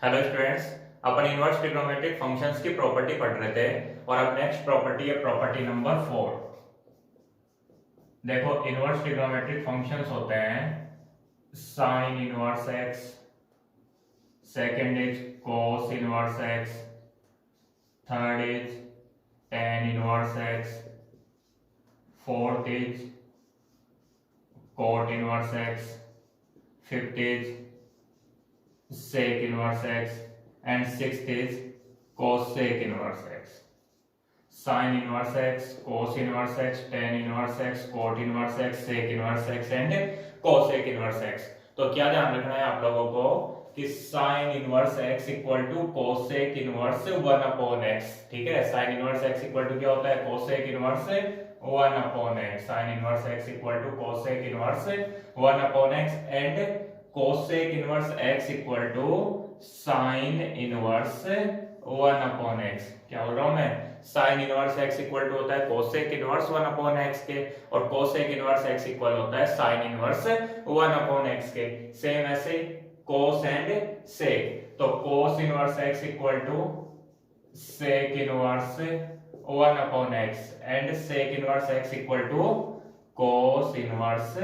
Hello students, अपन inverse trigonometric functions की property पढ़ रहे थे और अब नेक्स्ट प्रॉपर्टी है प्रॉपर्टी नंबर 4। देखो, इनवर्स ट्रिग्नोमेट्रिक फंक्शंस होते हैं sign inverse x, second is cos inverse x, third is tan inverse x, fourth is cot inverse x, fifth is sec inverse x and sixth is cosec inverse x. Sin inverse x, cos inverse x, tan inverse x, cot inverse x, sec inverse x and cosec inverse x. तो क्या ध्यान रखना है आप लोगों को कि sin inverse x equal to cosec inverse 1 upon x। ठीक है, sin inverse x equal to क्या होता है cosec inverse 1 upon x। sin inverse x equal to cosec inverse 1 upon x and cosec inverse x equal to sine inverse 1 upon x। क्या बोल रहा हूं मैं? Sine inverse x equal to होता है cosec इनवर्स 1 अपॉन x के और cosec inverse x equal होता है साइन इनवर्स 1 अपॉन x के। सेम ऐसे cos एंड sec, तो cos inverse x equal to sec inverse 1 upon x and sec inverse x equal to cos inverse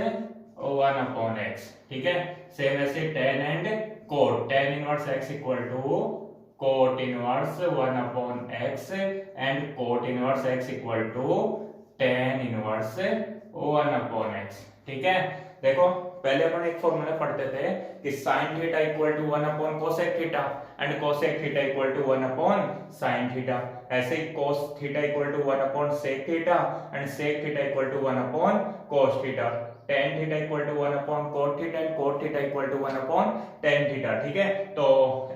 1 upon x। ठीक है, same ऐसे tan and cot, tan inverse x equal to cot inverse 1 upon x and cot inverse x equal to tan inverse 1 upon x। ठीक है, देखो पहले अपन एक formula पढ़ते थे कि sin theta equal to 1 upon cosec theta and cosec theta equal to 1 upon sin theta. ऐसे ही cos theta equal to 1 upon sec theta and sec theta equal to 1 upon cos theta. tan theta equal to 1 upon cot theta and cot theta equal to 1 upon tan theta. ठीक है, तो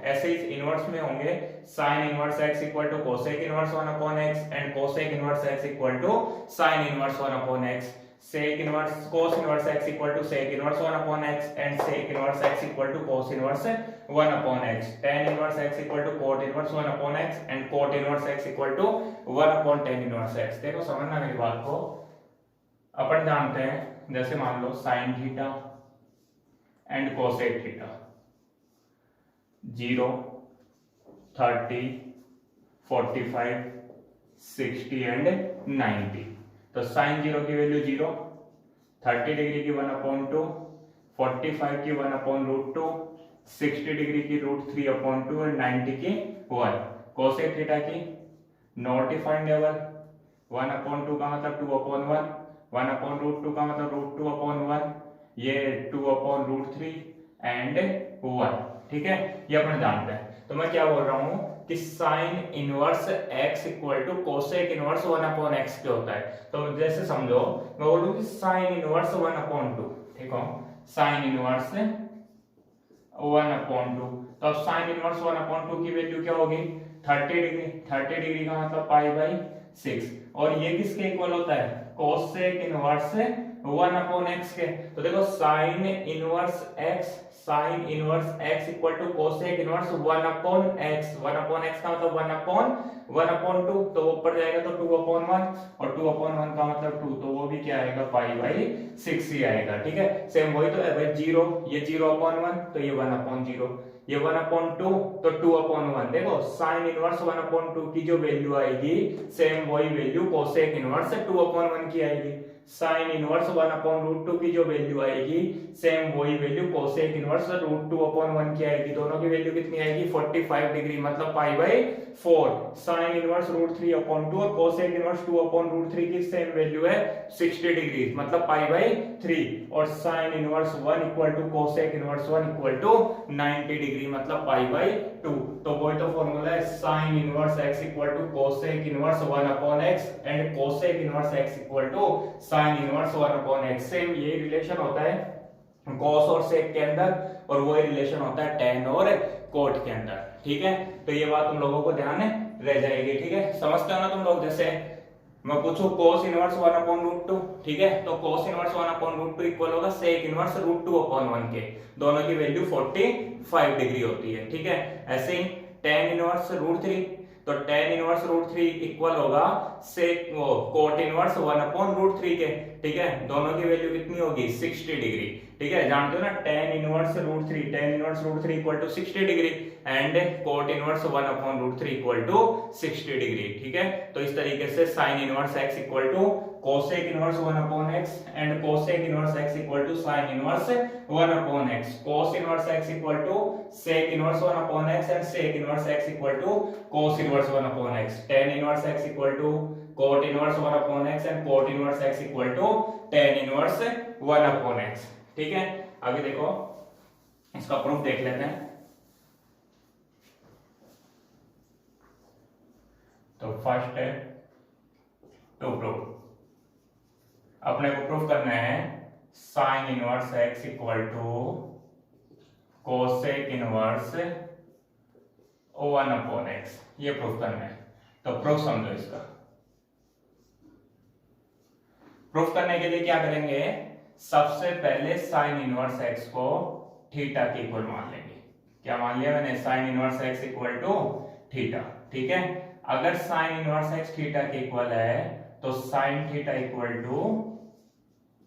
ऐसे ही inverse में होंगे sin inverse x equal to cosec inverse 1 upon x and cosec inverse x equal to sin inverse 1 upon x। sec inverse cos inverse x equal to sec inverse 1 upon x and sec inverse x equal to cos inverse 1 upon x। tan inverse x equal to cot inverse 1 upon x and cot inverse x equal to 1 upon tan inverse x। देखो समझना मेरी बात को, अपन जानते हैं जैसे मान लो sin theta and cosec theta 0, 30, 45, 60 and 90। तो sin 0 की वैल्यू 0, 30 डिग्री की 1 अपॉन 2, 45 की 1 अपॉन रूट 2, 60 डिग्री की रूट 3 अपॉन 2 एंड 90 की 1। cosec थीटा की नॉट डिफाइंडेबल, 1 अपॉन 2 का मतलब 2 अपॉन 1, 1 अपॉन रूट 2 का मतलब रूट 2 अपॉन 1, ये 2 अपॉन रूट 3 एंड 1। ठीक है, ये अपन जानते हैं। तो मैं क्या बोल रहा हूं कि sine inverse x equal to cosec inverse 1 upon x के होता है। तो जैसे समझो मैं बोलूं कि साइन इनवर्स 1 अपॉन 2, ठीक है, साइन इनवर्स 1 अपॉन 2। तो अब साइन इनवर्स 1 अपॉन 2 की वैल्यू क्या होगी? 30 डिग्री। 30 डिग्री का मतलब पाई बाई 6 और ये किसके इक्वल होता है? कोसेक इनवर्स 1 अपॉन x के। तो देखो sine inverse x, sine inverse x equal to cosec inverse 1 upon x। 1 upon x का मतलब 1 अपॉन 2, तो वो ऊपर जाएगा तो 2 अपॉन 1 और 2 अपॉन 1 का मतलब 2, तो वो भी क्या आएगा? पाई बाई 6 ही आएगा। ठीक है, सेम वही तो है भाई, 0, ये 0 अपॉन 1 तो ये 1 अपॉन 0, ये 1 अपॉन 2 तो 2 अपॉन 1। देखो साइन इनवर्स 1 अपॉन 2 की जो वैल्यू आएगी सेम वही वैल्यू कोसेक इनवर्स 2 अपॉन 1 की आएगी। साइन इनवर्स 1 अपॉन रूट 2 की जो वैल्यू आएगी सेम वही value cosec inverse root 2 upon 1 की आएगी। दोनों की वैल्यू कितनी आएगी? 45 डिग्री मतलब pi by 4। Sine inverse root 3 upon 2 और कोसेक इनवर्स 2 अपॉन रूट 3 की सेम वैल्यू है 60 डिग्री मतलब पाई बाई 3 और sine inverse 1 equal to cosec inverse 1 equal to 90 degree मतलब पाई बाई 2। तो वही तो फॉर्मूला है sine inverse x equal to cosec inverse 1 upon x and cosec inverse x equal to sine inverse 1 upon x। Same ये relation होता है cos और sec के अंदर और वही रिलेशन होता है tan और cot के अंदर। ठीक है, तो ये बात तुम लोगों को ध्यान रह जाएगी। ठीक है, समझते हो ना तुम लोग? जैसे मैं पूछूं cos इनवर्स 1 अपॉन रूट 2, ठीक है, तो cos inverse 1 upon root 2 equal होगा sec इनवर्स रूट 2 अपॉन 1 के। दोनों की वैल्यू 45 डिग्री होती है। ठीक है, ऐसे ही tan इनवर्स रूट 3, तो tan इनवर्स रूट 3 इक्वल होगा sec cot inverse 1 upon root 3 के। ठीक है, दोनों की वैल्यू कितनी होगी? 60 डिग्री। ठीक है, जानते हो ना tan inverse √3, tan inverse √3 equal to 60 degree and cot inverse 1/√3 equal to 60 degree. ठीक है, तो इस तरीके से sin inverse x equal to cosec inverse 1/x and cosec inverse x equal to sin inverse 1/x, cos inverse x equal to sec inverse 1/x and sec inverse x equal to cos inverse 1/x, tan inverse x equal to cot inverse 1/x and cot inverse x equal to tan inverse 1/x। ठीक है, आगे देखो इसका proof देख लेते हैं। तो first है टू प्रूफ, अपने को प्रूफ करना है sine inverse x equal to cosec inverse 1/x, ये प्रूफ करना है। तो प्रूफ समझो इसका। प्रूफ करने के लिए क्या करेंगे, सबसे पहले साइन इनवर्स x को थीटा के इक्वल मान लेंगे। क्या मान लिया मैंने, sine inverse x equal to theta. ठीक है, अगर साइन इनवर्स x थीटा के इक्वल है तो sine theta equal to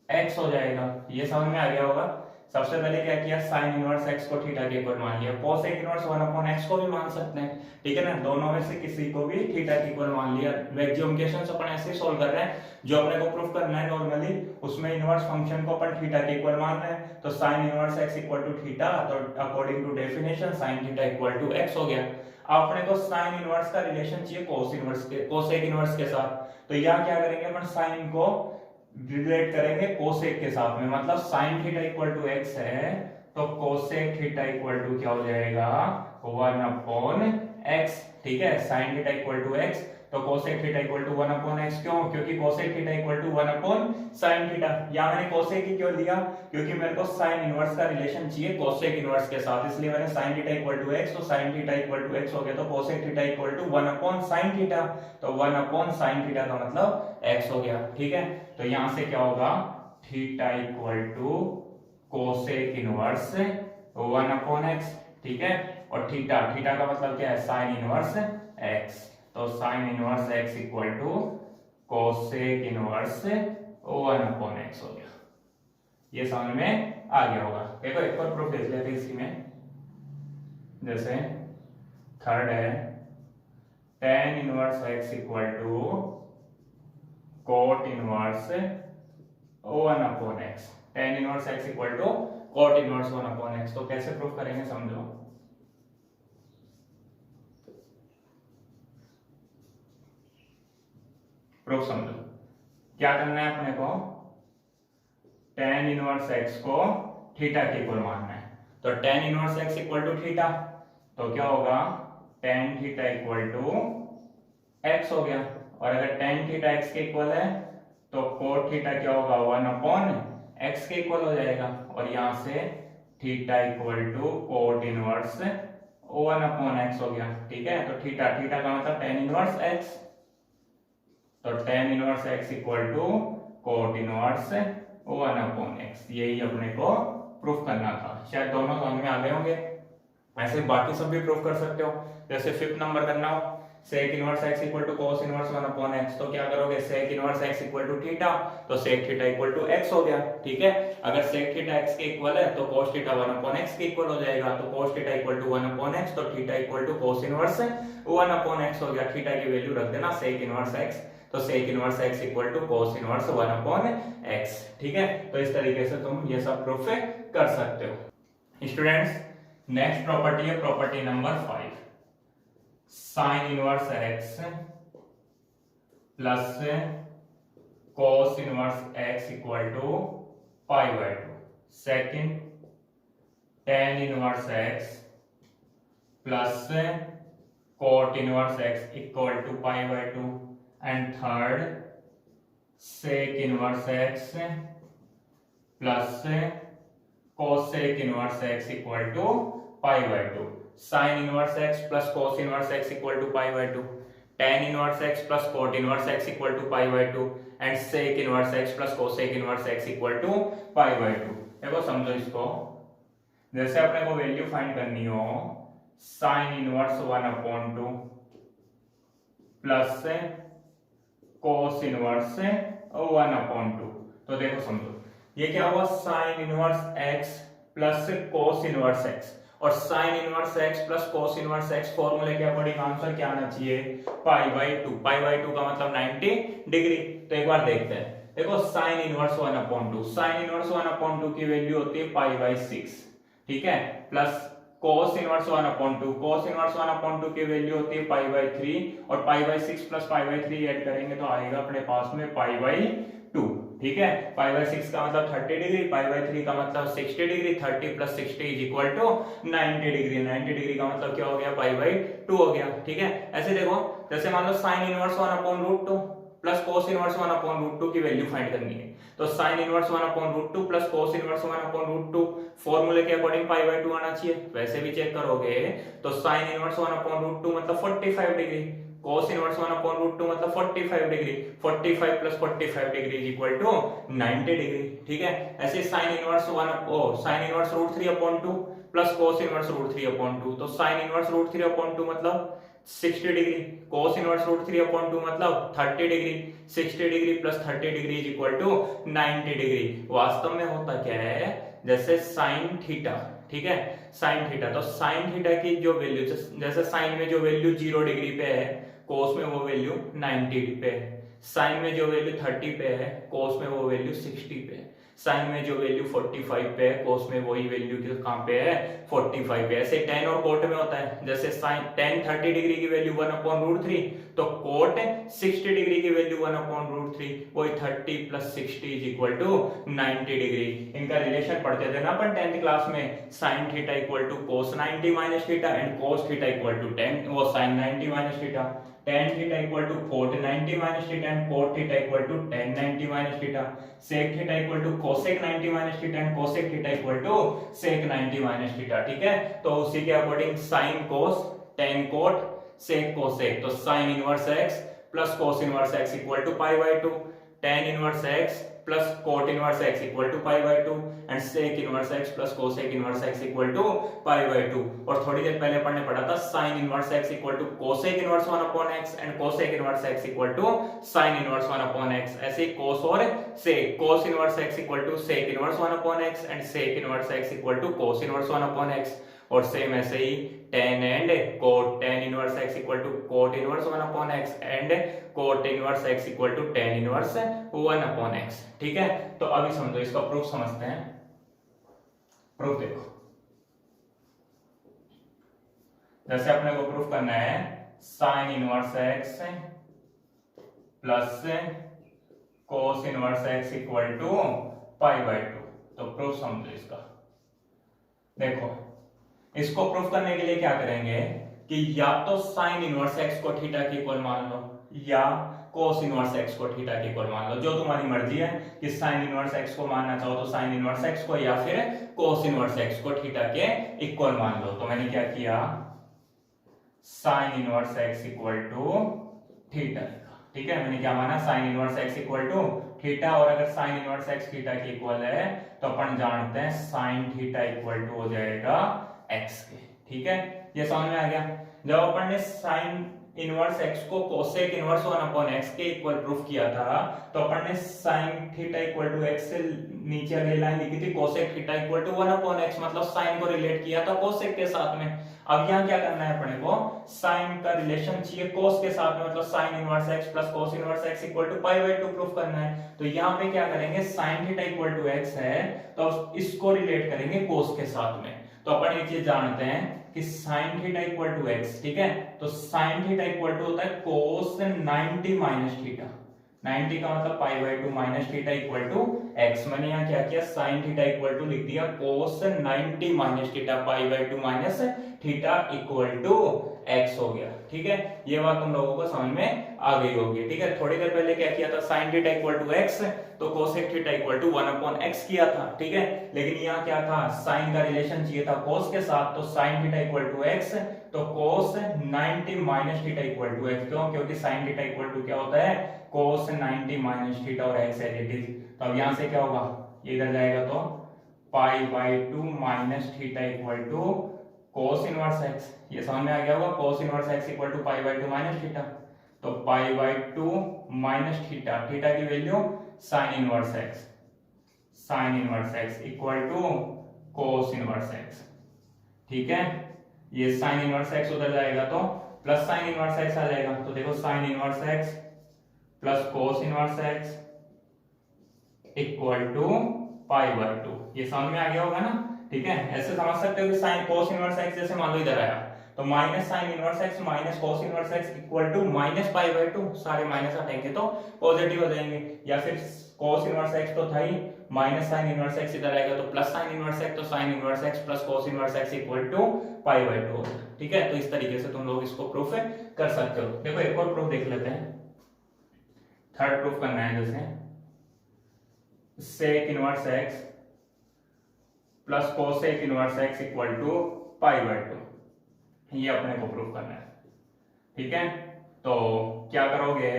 x हो जाएगा। ये समझ में आ गया होगा। सबसे पहले क्या किया, साइन इनवर्स x को थीटा के इक्वल मान लिया, कोसेक इनवर्स 1/x को भी मान सकते हैं। ठीक है ना, दोनों में से किसी को भी थीटा के इक्वल मान लिया। मैक्सिमम क्वेश्चंस अपन ऐसे सॉल्व कर रहे हैं, जो अपने को प्रूफ करना है नॉर्मली उसमें इनवर्स फंक्शन को अपन थीटा के इक्वल मान रहे हैं। तो sine inverse x equal to theta, तो according to definition sine theta equal to x हो गया। अपने को साइन इनवर्स का रिलेशन चाहिए कोस इनवर्स के, कोसेक इनवर्स के साथ। तो यहाँ क्या करेंगे, अपन साइन को रिलेट करेंगे कोसेक के साथ में, मतलब sine theta equal to x है तो कोसेक थीटा इक्वल टू क्या हो जाएगा, 1/x। ठीक है, sine theta equal to x तो cosec theta equal to 1/x। क्यों, क्योंकि cosec theta equal to 1/sin theta. यहाँ मैंने कोसेक ही क्यों लिया, क्योंकि मेरे को साइन इनवर्स का रिलेशन चाहिए कोसेक इनवर्स के साथ, इसलिए मैंने sine theta equal to x, तो sine theta equal to x हो गया, तो cosec theta equal to 1/sin theta, तो 1/sin थीटा का मतलब x हो गया। ठीक है, तो यहां से क्या होगा, theta equal to cosec inverse 1/x। ठीक है, और थीटा, थीटा का मतलब क्या है, साइन इनवर्स x, तो sine inverse x equal to cosec inverse 1/x हो गया। ये समझ में आ गया होगा। देखो एक और प्रूफ देख लेते हैं इसी में, जैसे थर्ड है tan inverse x equal to cot inverse 1/x, tan inverse x equal to cot inverse 1/x। तो कैसे प्रूफ करेंगे समझो। प्रूफ समझो, क्या करना है अपने को, tan इनवर्स x को थीटा के इक्वल मानना है। तो tan inverse x equal to theta, तो क्या होगा, tan theta equal to x हो गया। और अगर tan थीटा x के इक्वल है तो cot थीटा क्या होगा, 1/x के इक्वल हो जाएगा। और यहां से theta equal to cot inverse 1/x हो गया। ठीक है, तो थीटा, थीटा का मतलब tan इनवर्स x, तो tan inverse x equal to cot inverse 1/x। यही अपने को प्रूफ करना था। शायद दोनों समझ में आ गए होंगे। ऐसे बाकी सब भी प्रूफ कर सकते हो। जैसे फिफ्थ नंबर करना हो, sec inverse x equal to cos inverse 1/x, तो क्या करोगे, sec inverse x equal to theta, तो sec theta equal to x हो गया। ठीक है, अगर sec थीटा x के इक्वल है तो cos थीटा 1/x के इक्वल हो जाएगा, तो cos theta equal to 1/x, तो theta equal to cos inverse 1/x हो गया। थीटा की वैल्यू रख देना sec इनवर्स x, तो sec inverse x equal to cos inverse 1/x। ठीक है, तो इस तरीके से तुम ये सब प्रूफ कर सकते हो। स्टूडेंट्स, नेक्स्ट प्रॉपर्टी है property number 5, sine inverse x plus cos inverse x equal to π/2। Second, tan inverse x plus cot inverse x equal to π/2। And third, sec inverse x plus cosec inverse x equal to π/2। sin inverse x plus cos inverse x equal to π/2, tan inverse x plus cot inverse x equal to π/2 and sec inverse x plus cosec inverse x equal to π/2। देखो समझो इसको, जैसे अपने को value find करनी हो sin inverse 1/2 plus cos inverse 1/2, तो देखो समझो ये क्या हुआ sine inverse x plus cos inverse x, और sine inverse x plus cos inverse x फॉर्मूले के अकॉर्डिंग आंसर क्या आना चाहिए pi by two. Pi by two का मतलब 90 डिग्री। तो एक बार देखते हैं, देखो साइन इनवर्स 1/2, साइन इनवर्स 1/2 की वैल्यू होती है पाई बाई 6, ठीक है, plus cos inverse 1/2, cos inverse 1/2 की वैल्यू होती है पाई बाई 3, और pi by 6 plus pi by 3 add करेंगे तो आएगा अपने पास में पाई बाई 2, ठीक है। पाई बाई 6 का मतलब 30 डिग्री, पाई बाई 3 का मतलब 60 degree, 30 plus 60 is equal to 90 degree, 90 degree का मतलब क्या हो गया पाई बाई 2 हो गया, ठीक है। ऐसे देखो जैसे मान लो sine inverse 1/√2 plus cos inverse 1/√2 की वैल्यू फाइंड करनी है, तो sine inverse 1/√2 plus cos inverse 1/√2 फॉर्मूले के अकॉर्डिंग पाई बाई 2 आना चाहिए। वैसे भी चेक करोगे तो साइन इनवर्स 1/√2 मतलब 45 डिग्री, कोस इनवर्स 1/√2 मतलब 45 degree, 45 plus 45 degree is equal to 90 degree, ठीक है। ऐसे sine inverse sine inverse √3/2 plus cos inverse √3/2, तो साइन इनवर्स √3/2 मतलब 60 डिग्री, cos इनवर्स √3/2 मतलब 30 degree, 60 degree plus 30 degree is equal to 90 degree. वास्तव में होता क्या है, जैसे साइन थीटा, ठीक है, साइन थीटा, तो साइन थीटा की जो वैल्यू, जैसे साइन में जो वैल्यू 0 डिग्री पे है, cos में वो वैल्यू 90 पे है, साइन में जो वैल्यू 30 पे है, cos में वो वैल्यू 60 पे है, साइन में जो वैल्यू 45 पे है, cos में वही वैल्यू कहां पे है 45 पे। ऐसे tan और cot में होता है, जैसे साइन tan 30 डिग्री की वैल्यू 1/√3, तो cot 60 डिग्री की वैल्यू 1/√3, वही 30 plus 60 is equal to 90 degree. इनका रिलेशन पढ़ते थे ना अपन 10th क्लास में, sine theta equal to cos 90 minus theta and cos theta equal to tan वो sine 90 minus theta, tan theta equal to cot 90 minus theta and cot theta equal to tan 90 minus theta, sec theta equal to cosec 90 minus theta and cosec theta equal to sec 90 minus theta, ठीक है। तो उसी के according sin cos tan cot sec cosec, तो sin inverse x plus cos inverse x equal to pi by 2, tan inverse x plus cot inverse x equal to pi by 2 and sec inverse x plus cosec inverse x equal to pi by 2। और थोड़ी देर पहले अपन ने पढ़ा था sin inverse x equal to cosec inverse 1/x and cosec inverse x equal to sin inverse 1/x। ऐसे cos और sec, cos inverse x equal to sec inverse 1/x and sec inverse x equal to cos inverse 1/x। और same ऐसे ही tan and cot, tan inverse x equal to cot inverse 1/x and cot inverse x equal to tan inverse 1/x, ठीक है। तो अभी समझो, इसका proof समझते हैं। प्रूफ देखो, जैसे अपने को प्रूफ करना है sin inverse x plus cos inverse x equal to pi by 2, तो प्रूफ समझो इसका। देखो इसको प्रूफ करने के लिए क्या करेंगे कि या तो साइन इनवर्स x को थीटा के इक्वल मान लो या cos इनवर्स x को थीटा के इक्वल मान लो, जो तुम्हारी मर्जी है कि साइन इनवर्स x को मानना चाहो तो साइन इनवर्स x को या फिर cos इनवर्स x को थीटा के इक्वल मान लो। तो मैंने क्या किया, sine inverse x equal to theta, ठीक है। मैंने क्या माना, sine inverse x equal to theta, और अगर साइन इनवर्स x थीटा के इक्वल है तो अपन जानते हैं साइन थीटा इक्वल टू हो जाएगा x के, ठीक है। ये समझ में आ गया। जब अपन ने साइन इनवर्स x को cosec इनवर्स 1/x के इक्वल प्रूफ किया था, तो अपन ने sine theta equal to x से नीचे अगली लाइन लिखी थी cosec theta equal to 1/x, मतलब साइन को रिलेट किया था cosec के साथ में। अब यहाँ क्या करना है अपने को, साइन का रिलेशन चाहिए cos के साथ में, मतलब sine inverse x plus cos inverse x equal to pi by 2 proof करना है। तो यहाँ पे क्या करेंगे, sine theta equal to x है तो इसको रिलेट करेंगे cos के साथ में। तो अपन ये चीज जानते हैं कि sin theta equal to x, ठीक है। तो sin थीटा इक्वल टू होता है cos 90 माइनस थीटा, 90 का मतलब pi by 2 minus theta equal to x। मैंने यहाँ क्या किया, sin थीटा इक्वल टू लिख दिया cos 90 minus theta pi by 2 minus theta equal to x हो गया, ठीक है। ये बात तुम लोगों को समझ में आ गई होगी, ठीक है। थोड़ी देर पहले क्या किया था, sin theta equal to x तो cosec theta equal to 1/x किया था, ठीक है। लेकिन यहाँ क्या था, sin का रिलेशन चाहिए था cos के साथ, तो sin theta equal to x तो cos 90 minus theta equal to x। क्यों, क्योंकि sin थीटा इक्वल टू क्या होता है cos 90 माइनस थीटा और x एज इट इज। तो अब यहाँ से क्या होगा, ये इधर जाएगा तो pi by 2 minus theta equal to cos inverse x। ये समझ में आ गया होगा, cos inverse x equal to pi by 2 minus theta, तो pi by 2 minus theta, theta की value sin inverse x sine inverse x equal to cos inverse x. ठीक है, ये साइन इनवर्स एक्स उधर जाएगा तो प्लस साइन इनवर्स एक्स आ जाएगा। तो देखो sine inverse x plus cos inverse x equal to pi by 2। ये समझ में आ गया होगा ना। ठीक है, ऐसे समझ सकते हो कि साइन कोस इनवर्स एक्स जैसे मान लो इधर आया तो minus sine inverse x minus cos inverse x equal to minus pi by 2। सारे माइनस हटेंगे तो पॉजिटिव हो जाएंगे। या फिर कोस इनवर्स एक्स तो था ही, माइनस साइन इनवर्स एक्स इधर आएगा तो प्लस साइन इनवर्स एक्स, तो sine inverse x plus cos inverse x equal to pi by 2। ठीक है, तो इस तरीके से तुम लोग इसको प्रूफ कर सकते हो। देखो एक और प्रूफ देख लेते हैं, थर्ड प्रूफ करना है। जैसे sec inverse x plus cosec inverse x equal to pi by 2, ये अपने को प्रूफ करना है। ठीक है, तो क्या करोगे,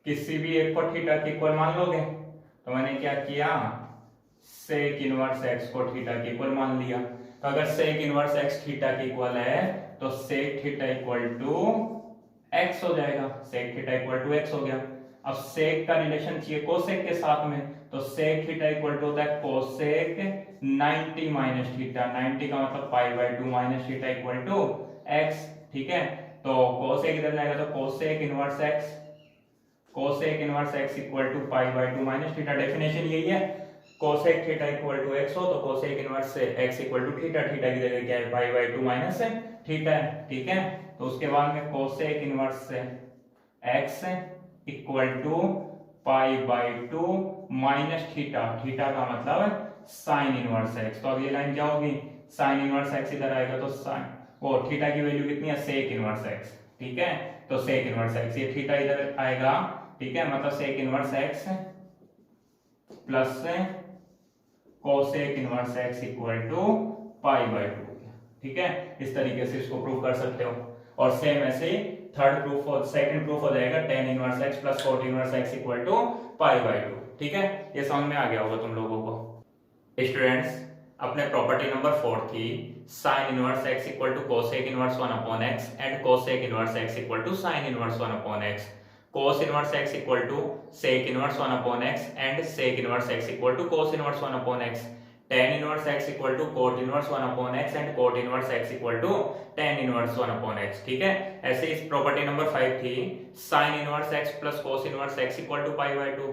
किसी भी एक को थीटा के इक्वल मान लोगे। तो मैंने क्या किया, सेक इनवर्स एक्स को थीटा के इक्वल मान लिया। तो अगर सेक इनवर्स एक्स थीटा के इक्वल है तो sec theta equal to x हो जाएगा। Sec theta equal to x हो गया। अब सेक का रिलेशन चाहिए कोसेक के साथ में, तो सेक थीटा इक्वल टू होता है कोसेक 90 माइनस थीटा। 90 का मतलब pi by 2 minus theta equal to x. ठीक है, तो कोसेक इधर जाएगा तो cosec inverse x, cosec inverse x equal to pi by 2 minus theta. Definition यही है, cosec theta equal to x हो तो cosec inverse x equal to theta. Theta की जगह क्या है, पाई बाय 2 माइनस थीटा है। ठीक है, तो उसके बाद में cosec inverse x equal to pi by 2 minus theta. Theta का मतलब साइन इनवर्स एक्स। तो अब ये लाइन क्या होगी, साइन इनवर्स एक्स इधर आएगा तो साइन वो थीटा की वैल्यू कितनी है, सेक इनवर्स एक्स। ठीक है, तो सेक इनवर्स एक्स, ये थीटा इधर आएगा। ठीक है, मतलब sec inverse x plus cosec inverse x equal to pi by 2। ठीक है, इस तरीके से इसको प्रूव कर सकते हो। और सेम ऐसे ही थर्ड प्रूफ और सेकंड प्रूफ हो जाएगा, tan inverse x plus cot inverse x equal to pi by 2। ठीक है, ये समझ में आ गया होगा तुम लोगों को। स्टूडेंट्स, अपने प्रॉपर्टी नंबर 4 थी sin inverse x equal to cosec inverse 1 upon x and cosec inverse x equal to sin inverse 1 upon x। cos inverse x equal to sec inverse 1 upon x and sec inverse x equal to cos inverse 1 upon x। tan inverse x equal to cot inverse 1 upon x and cot inverse x equal to tan inverse 1 upon x। ठीक है, ऐसे इस property number 5 थी sin inverse x plus cos inverse x equal to pi by 2,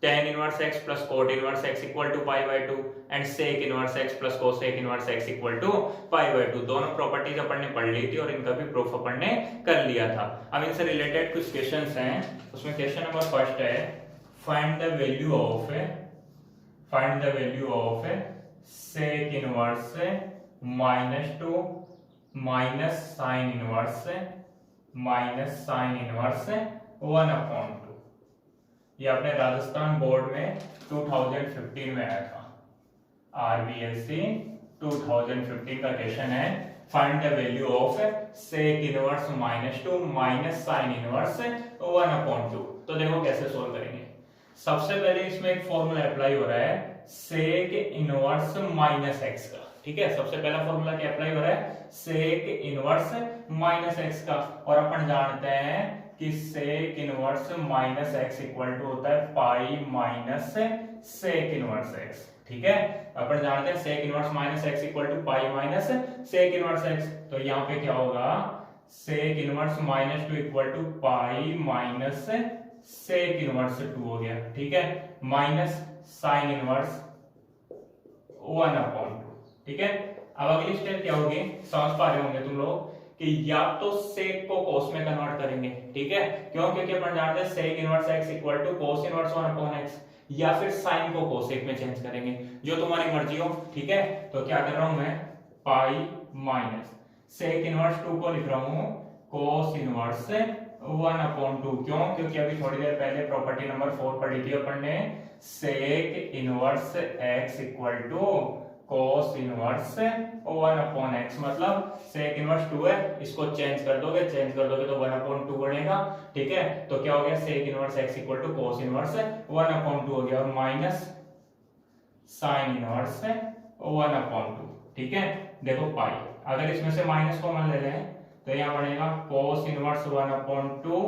tan inverse x plus cot inverse x equal to pi by 2 and sec inverse x plus cosec inverse x equal to pi by 2। दोनों properties अपन ने पढ़ ली थी और इनका भी proof अपन ने कर लिया था। अब इनसे रिलेटेड कुछ क्वेश्चंस हैं। उसमें क्वेश्चन नंबर फर्स्ट है, find the value of sec inverse -2 minus sine inverse 1 upon 2। ये अपने राजस्थान बोर्ड में 2015 में आया था, RBSc 2015 का क्वेश्चन है। Find the value of sec inverse -2 minus sine inverse 1 upon 2। तो देखो कैसे सोल्व करेंगे। सबसे पहले इसमें एक फॉर्मूला अप्लाई हो रहा है sec इनवर्स माइनस एक्स का। ठीक है, सबसे पहला फॉर्मूला क्या अप्लाई हो रहा है, sec इनवर्स माइनस एक्स का। और अपन जानते हैं कि sec inverse minus x equal to होता है pi minus sec inverse x. ठीक है, अपन जानते हैं sec inverse minus x equal to pi minus sec inverse x. तो यहाँ पे क्या होगा, sec inverse -2 equal to pi minus sec inverse 2 हो गया। ठीक है, माइनस साइन इनवर्स 1 अपॉन 2। ठीक है, अब अगली स्टेप क्या होगी, समझ पा रहे होंगे तुम लोग कि या तो sec को cos में कन्वर्ट करेंगे। ठीक है, क्यों, क्योंकि अपन जानते हैं sec inverse x equal to cos inverse 1 upon x, या फिर sin को cosec में चेंज करेंगे, जो तुम्हारी मर्जी हो। ठीक है, तो क्या कर रहा हूं मैं, पाई माइनस sec इनवर्स 2 को लिख रहा हूं cos इनवर्स 1 अपॉन 2। क्यों, क्योंकि अभी थोड़ी देर पहले प्रॉपर्टी नंबर 4 पढ़ी थी अपन ने, sec inverse x equal to cos inverse 1 upon x। मतलब sec इनवर्स 2 है, इसको चेंज कर दोगे तो 1 अपॉन 2 बनेगा। ठीक है, तो क्या हो गया, sec inverse x equal to cos inverse 1 upon 2 हो गया, और माइनस sin इनवर्स 1 अपॉन 2। ठीक है, देखो पाई, अगर इसमें से माइनस कॉमन ले लें तो यहाँ बनेगा cos inverse 1 upon 2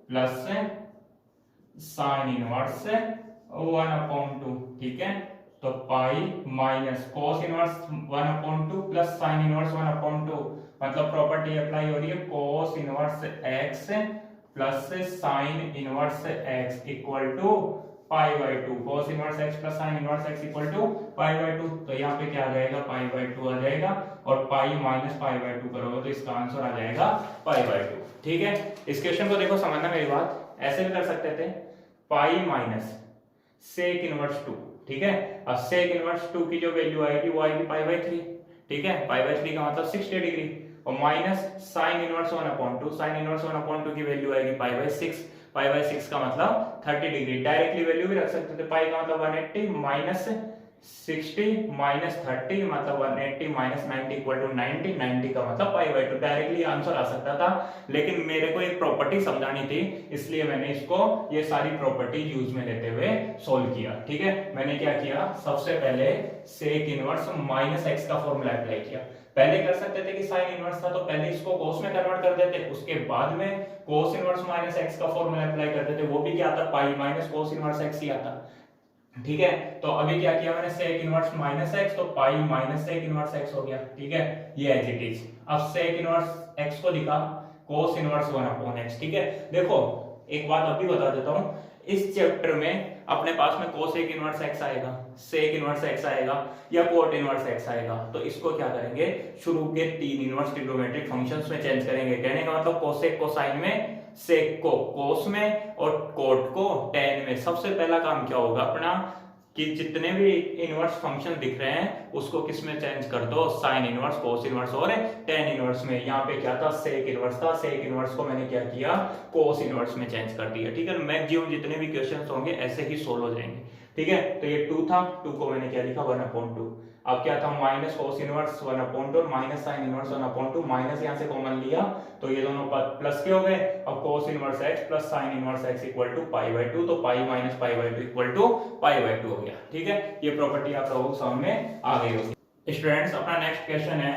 plus sin inverse 1/2, ठीक है। तो pi minus cos inverse 1/2 plus sine inverse 1/2, मतलब प्रॉपर्टी अप्लाई हो रही है cos inverse x plus sine inverse x equal to पाई/2। cos inverse x plus sine inverse x equal to पाई/2। तो यहाँ पे क्या आ जाएगा, पाई/2 आ जाएगा, और पाई माइनस पाई/2 करोगे तो इसका आंसर आ जाएगा पाई/2, ठीक है। इस क्वेश्चन को देखो, समझना मेरी बात, ऐसे भी कर सकते थे, पाई माइनस सेक इनवर्स 2, ठीक है। अब सेक इनवर्स 2 की जो वैल्यू आएगी वो आएगी पाई/3, ठीक है। पाई/3 का मतलब 60 डिग्री, और minus sine inverse 1/2, sign inverse 1/2 की वैल्यू आएगी पाई/6, पाई/6 का मतलब 30 डिग्री। डायरेक्टली वैल्यू भी रख सकते थे, पाई का मतलब 180 माइनस 60 माइनस 30 मतलब 180 माइनस 90 इक्वल टू 90, 90 का मतलब पाई/2। डायरेक्टली आंसर आ सकता था, लेकिन मेरे को एक प्रॉपर्टी समझानी थी, इसलिए मैंने इसको ये सारी प्रॉपर्टी यूज में लेते हुए सोल्व किया, ठीक है। मैंने क्या किया, सबसे पहले सेक इनवर्स माइनस एक्स का फॉर्मूला अप्लाई किया। पहले कर सकते थे कि साइन इनवर्स था तो पहले इसको कोस में कन्वर्ट कर देते, उसके बाद में कोस इनवर्स माइनस एक्स का फॉर्मूला अप्लाई कर देते, वो भी क्या आता, pi minus cos inverse x ही आता, ठीक है। तो अभी क्या किया मैंने, सेक इनवर्स माइनस एक्स, तो pi minus sec inverse x हो गया, ठीक है, ये एज इट इज। अब सेक इनवर्स एक्स को लिखा कोस इनवर्स 1/x, ठीक है। देखो एक बात अभी बता देता हूं, इस चैप्टर में अपने पास में कोसेक इनवर्स एक्स आएगा, सेक इनवर्स एक्स आएगा या कोट इनवर्स एक्स आएगा, तो इसको क्या करेंगे, शुरू के 3 इनवर्स ट्रिग्नोमेट्रिक फंक्शंस में चेंज करेंगे। कहने का मतलब कोसेक को साइन में, सेक को कोस में, और कोट को टेन में। सबसे पहला काम क्या होगा अपना, कि जितने भी इनवर्स फंक्शन दिख रहे हैं उसको किस में चेंज कर दो, साइन इनवर्स, कोस इनवर्स और टेन इनवर्स में। यहाँ पे क्या था, सेक इनवर्स था, सेक इनवर्स को मैंने क्या किया, कोस इनवर्स में चेंज कर दिया, ठीक है। मैक्सिमम जितने भी क्वेश्चंस होंगे ऐसे ही सोल्व हो जाएंगे, ठीक है। तो ये 2 था, 2 को मैंने क्या लिखा, 1/2। अब क्या था, माइनस कोस इनवर्स 1/2 और माइनस साइन इनवर्स 1/2, माइनस यहाँ से कॉमन लिया तो ये दोनों प्लस के हो गए। अब cos inverse x plus sine inverse x equal to पाई/2, तो पाई माइनस पाई/2 इक्वल टू पाई/2 हो गया, ठीक है। ये प्रॉपर्टी आप लोगों को समझ में आ गई होगी। स्टूडेंट्स अपना नेक्स्ट क्वेश्चन है,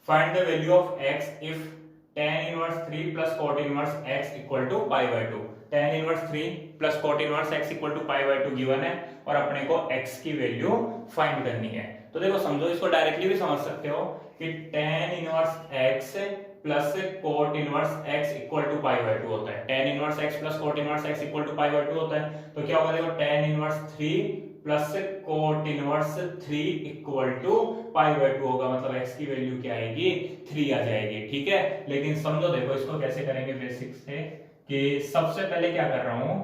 find the value of x if tan inverse 3 plus cot inverse x equal to पाई/2। tan inverse 3 plus cot inverse x equal to पाई/2 गिवन है, और अपने को x की वैल्यू फाइंड करनी है। तो देखो समझो, इसको डायरेक्टली भी समझ सकते हो कि tan inverse x plus cot inverse x equal to पाई/2 होता है। tan inverse x plus cot inverse x equal to पाई/2 होता है, तो क्या होगा, देखो tan inverse 3 plus cot inverse 3 equal to पाई/2 होगा, मतलब x की वैल्यू क्या आएगी, 3 आ जाएगी, ठीक है। लेकिन समझो देखो इसको कैसे करेंगे बेसिक से, कि सबसे पहले क्या कर रहा हूं,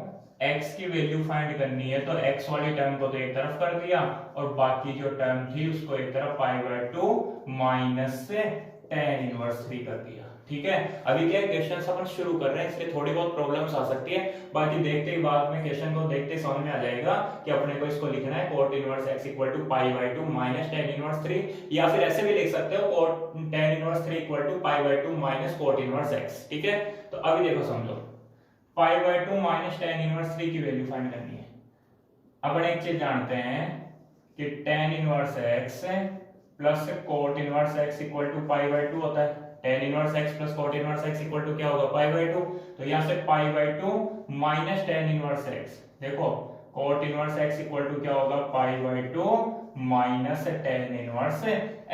x की वैल्यू फाइंड करनी है, तो x वाली टर्म को तो एक तरफ कर दिया, और बाकी जो टर्म थी उसको एक तरफ पाई/2 माइनस से tan इनवर्स 3 कर दिया, ठीक है। अभी क्या क्वेश्चन अपन शुरू कर रहे हैं, इसलिए थोड़ी बहुत प्रॉब्लम्स आ सकती है, बाकी देखते ही बाद में क्वेश्चन को देखते ही समझ में आ जाएगा कि अपने को इसको लिखना है cot inverse x equal to पाई/2 माइनस tan इनवर्स 3, या फिर ऐसे भी लिख सकते हो cot tan inverse 3 equal to पाई/2 माइनस cot इनवर्स x, ठीक है। तो अभी देखो समझो, पाई/2 माइनस tan इनवर्स 3 की वैल्यू फाइंड करनी है। अपन एक चीज जानते हैं कि tan inverse x plus cot inverse x equal to पाई/2 होता है। tan inverse x plus cot inverse x equal to क्या होगा, पाई/2। तो यहाँ से पाई/2 माइनस tan इनवर्स x, देखो cot inverse x equal to क्या होगा, पाई/2 माइनस tan इनवर्स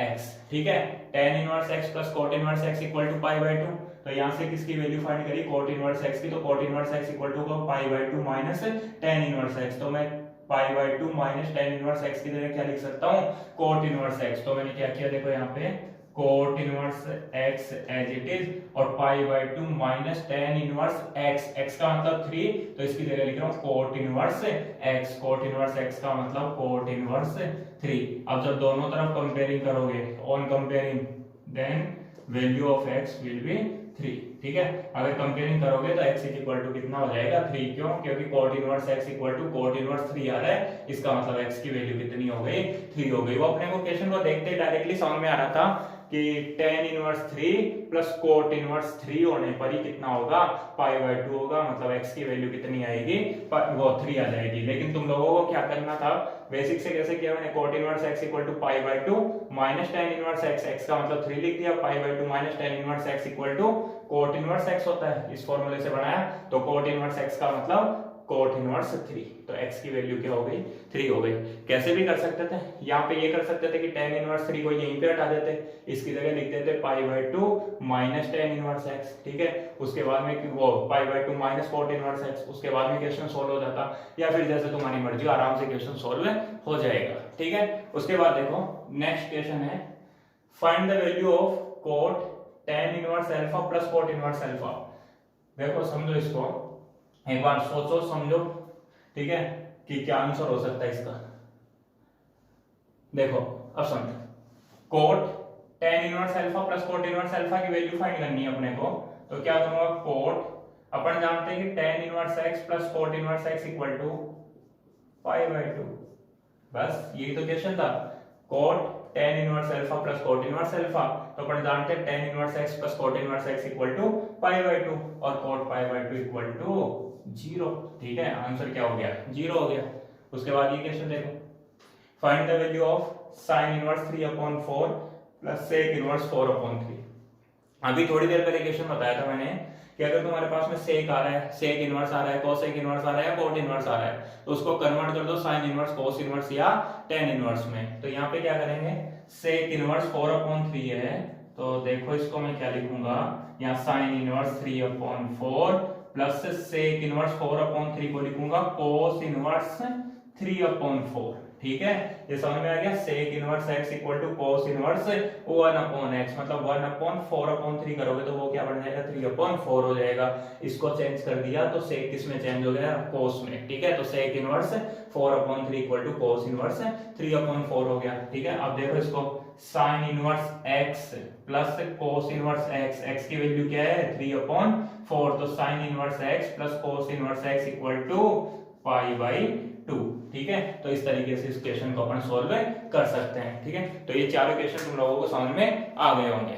x, ठीक है। tan inverse x plus cot inverse x equal to पाई/2, तो यहाँ से किसकी वैल्यू फाइंड करी, cot इनवर्स x की, तो cot inverse x equal to पाई/2 माइनस tan इनवर्स x, तो मैं पाई/2 माइनस tan इनवर्स x की जगह क्या लिख सकता हूँ, cot इनवर्स x। तो मैंने क्या किया, देखो यहाँ पे cot inverse x as it is, और पाई/2 minus tan inverse x, x का मतलब 3, तो इसकी जगह लिख रहा हूँ cot inverse x, cot inverse x का मतलब cot इनवर्स 3। अब जब दोनों तरफ कंपेयरिंग करोगे, on comparing, then value of x will be 3, ठीक है। अगर कंपेयरिंग करोगे तो x इक्वल टू कितना हो जाएगा, 3, क्यों, क्योंकि cot inverse x equal to cot inverse 3 आ रहा है, इसका मतलब x की वैल्यू कितनी हो गई, 3 हो गई। वो अपने को क्वेश्चन को देखते ही डायरेक्टली समझ में आ रहा था कि tan inverse 3 plus cot inverse 3 होने पर ही कितना होगा, पाई/2 होगा, मतलब x की वैल्यू कितनी आएगी, वो 3 आ जाएगी। लेकिन तुम लोगों को क्या करना था, बेसिक से कैसे किया मैंने, cot inverse x equal to पाई/2 minus tan inverse x, x का मतलब 3 लिख दिया, पाई/2 minus tan inverse x equal to cot inverse x होता है, इस फॉर्मूले से बनाया, तो cot इनवर्स x का मतलब कोट इनवर्स 3। तो x की वैल्यू क्या हो गई 3 हो गई। कैसे भी कर सकते थे, यहाँ पे ये कर सकते थे कि tan इनवर्स 3 को यहीं पे हटा देते, इसकी जगह लिख देते π/2 माइनस tan इनवर्स x, ठीक है। उसके बाद में वो π/2 माइनस कोट इनवर्स x, उसके बाद में क्वेश्चन सोल्व हो जाता, या फिर जैसे तुम्हारी मर्जी आराम से क्वेश्चन सोल्व हो जाएगा, ठीक है। उसके बाद देखो नेक्स्ट क्वेश्चन है find the value of cot tan inverse alpha plus cot inverse alpha. देखो समझो इसको, एक बार सोचो समझो, ठीक है, कि क्या आंसर हो सकता है इसका। देखो अब समझो, cot tan inverse alpha plus cot inverse alpha की वैल्यू फाइंड करनी है अपने को। तो क्या करूंगा, कोट अपन जानते हैं कि tan inverse x plus cot inverse x equal to π/2, बस यही तो क्वेश्चन था। Cot tan inverse alpha plus cot inverse alpha, तो अपन जानते हैं tan inverse x plus cot inverse x equal to π/2 और कोट π/2 इक्वल टू 0, ठीक है। आंसर क्या हो गया 0 हो गया। उसके बाद ये क्वेश्चन देखो, find the value of sin inverse 3/4 plus sec inverse 4/3। अभी थोड़ी देर पहले क्वेश्चन बताया था मैंने कि अगर तुम्हारे पास में सेक आ रहा है, सेक इनवर्स आ रहा है, कोसेक इनवर्स आ रहा है, कोट इनवर्स आ रहा है, तो उसको कन्वर्ट कर दो साइन इनवर्स, कोस इनवर्स या tan इनवर्स में। तो यहाँ पे क्या करेंगे, सेक इनवर्स 4/3 है, तो देखो इसको मैं क्या लिखूंगा, यहाँ sine inverse 3/4 plus sec inverse 4/3 को लिखूंगा कोस इनवर्स 3/4, ठीक है। ये समझ में आ गया। Sec inverse x equal to cos inverse 1/x, मतलब 1/4/3 करोगे तो वो क्या बन जाएगा 3/4 हो जाएगा। इसको चेंज कर दिया तो सेक किस में चेंज हो गया, कोस में, ठीक है। तो sec inverse 4/3 equal to cos inverse 3/4 हो गया, ठीक है। अब देखो इसको, sine inverse x plus cos inverse x की वैल्यू क्या है 3/4, तो sine inverse x plus cos inverse x equal to π/2, ठीक है। तो इस तरीके से इस क्वेश्चन को अपन सोल्व कर सकते हैं, ठीक है। तो ये चारों क्वेश्चन तुम लोगों को समझ में आ गए होंगे।